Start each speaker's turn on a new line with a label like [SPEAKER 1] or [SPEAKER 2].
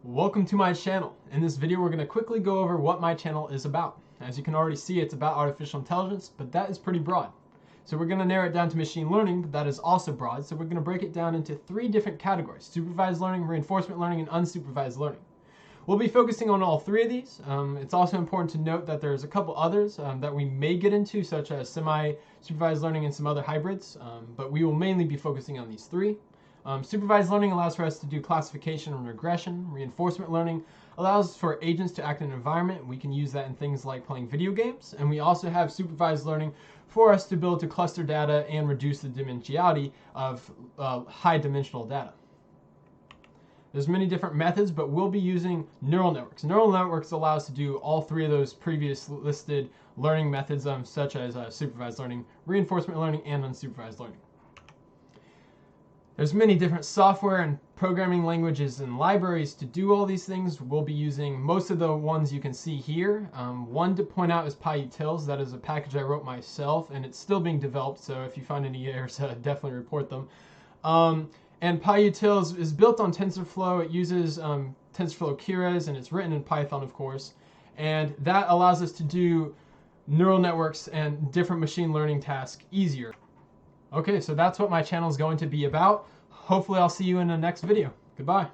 [SPEAKER 1] Welcome to my channel. In this video we're going to quickly go over what my channel is about. As you can already see, it's about artificial intelligence, but that is pretty broad. So we're going to narrow it down to machine learning, but that is also broad. So we're going to break it down into three different categories: supervised learning, reinforcement learning, and unsupervised learning. We'll be focusing on all three of these. It's also important to note that there's a couple others that we may get into, such as semi-supervised learning and some other hybrids, but we will mainly be focusing on these three. Supervised learning allows for us to do classification and regression. Reinforcement learning allows for agents to act in an environment. We can use that in things like playing video games. And we also have supervised learning for us to be able to cluster data and reduce the dimensionality of high dimensional data. There's many different methods, but we'll be using neural networks. Neural networks allow us to do all three of those previous listed learning methods, such as supervised learning, reinforcement learning, and unsupervised learning. There's many different software and programming languages and libraries to do all these things. We'll be using most of the ones you can see here. One to point out is PAI-Utils. That is a package I wrote myself, and it's still being developed, so if you find any errors, definitely report them. And PAI-Utils is built on TensorFlow. It uses TensorFlow Keras, and it's written in Python, of course. And that allows us to do neural networks and different machine learning tasks easier. Okay, so that's what my channel is going to be about. Hopefully I'll see you in the next video. Goodbye.